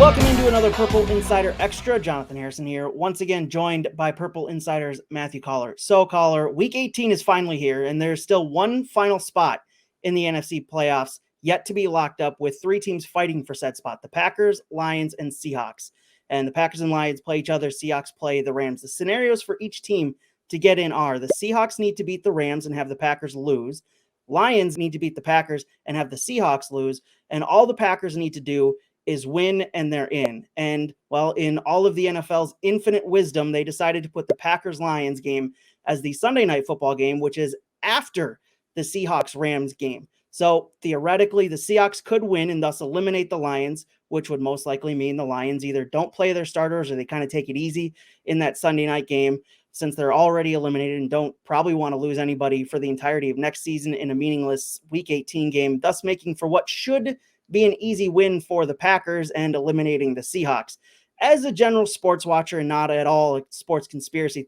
Welcome into another Purple Insider Extra. Jonathan Harrison here, once again joined by Purple Insider's Matthew Coller. So, Coller, Week 18 is finally here, and there's still one final spot in the NFC playoffs yet to be locked up, with three teams fighting for said spot: the Packers, Lions, and Seahawks. And the Packers and Lions play each other. Seahawks play the Rams. The scenarios for each team to get in are: the Seahawks need to beat the Rams and have the Packers lose. Lions need to beat the Packers and have the Seahawks lose. And all the Packers need to do is win, and they're in. And, well, in all of the NFL's infinite wisdom, they decided to put the Packers-Lions game as the Sunday Night Football game, which is after the Seahawks-Rams game. So, theoretically, the Seahawks could win and thus eliminate the Lions, which would most likely mean the Lions either don't play their starters or they kind of take it easy in that Sunday night game, since they're already eliminated and don't probably want to lose anybody for the entirety of next season in a meaningless Week 18 game, thus making for what should be an easy win for the Packers and eliminating the Seahawks. As a general sports watcher and not at all a sports conspiracy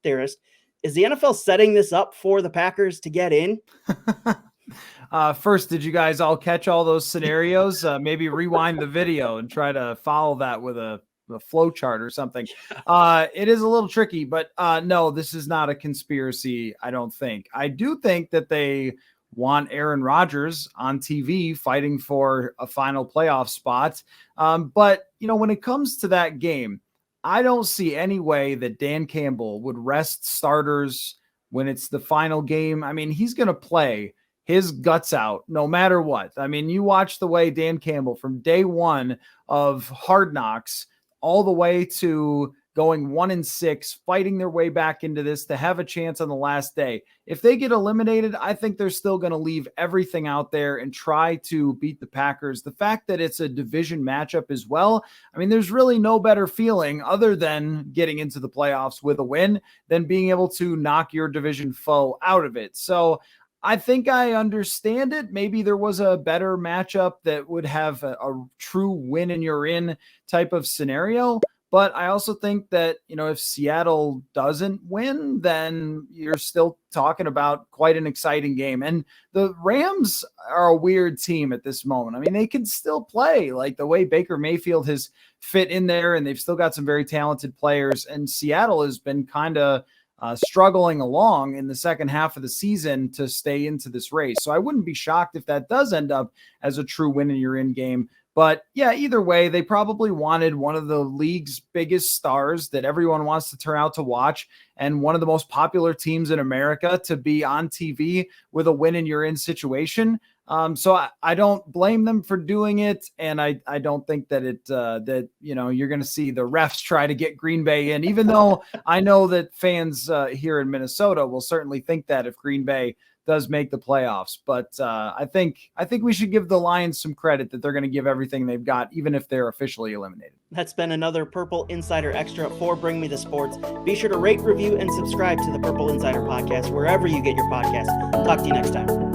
theorist, is the NFL setting this up for the Packers to get in? First, did you guys all catch all those scenarios? Maybe rewind the video and try to follow that with a flow chart or something. It is a little tricky, but no, this is not a conspiracy, I don't think. I do think that they want Aaron Rodgers on TV fighting for a final playoff spot. But, you know, when it comes to that game, I don't see any way that Dan Campbell would rest starters when it's the final game. I mean, he's going to play his guts out no matter what. I mean, you watch the way Dan Campbell from day one of Hard Knocks all the way to going 1-6, fighting their way back into this to have a chance on the last day. If they get eliminated, I think they're still going to leave everything out there and try to beat the Packers. The fact that it's a division matchup as well, I mean, there's really no better feeling other than getting into the playoffs with a win than being able to knock your division foe out of it. So I think I understand it. Maybe there was a better matchup that would have a true win and you're in type of scenario. But I also think that, you know, if Seattle doesn't win, then you're still talking about quite an exciting game. And the Rams are a weird team at this moment. I mean, they can still play, like the way Baker Mayfield has fit in there, and they've still got some very talented players. And Seattle has been kind of struggling along in the second half of the season to stay into this race. So I wouldn't be shocked if that does end up as a true win in your in game. But yeah, either way, they probably wanted one of the league's biggest stars that everyone wants to turn out to watch, and one of the most popular teams in America to be on TV with a win and you're in situation. So I don't blame them for doing it. And I don't think that that, you know, you're going to see the refs try to get Green Bay in, even though I know that fans here in Minnesota will certainly think that if Green Bay does make the playoffs. But I think we should give the Lions some credit that they're going to give everything they've got, even if they're officially eliminated. That's been another Purple Insider Extra for Bring Me the Sports. Be sure to rate, review, and subscribe to the Purple Insider Podcast wherever you get your podcasts. Talk to you next time.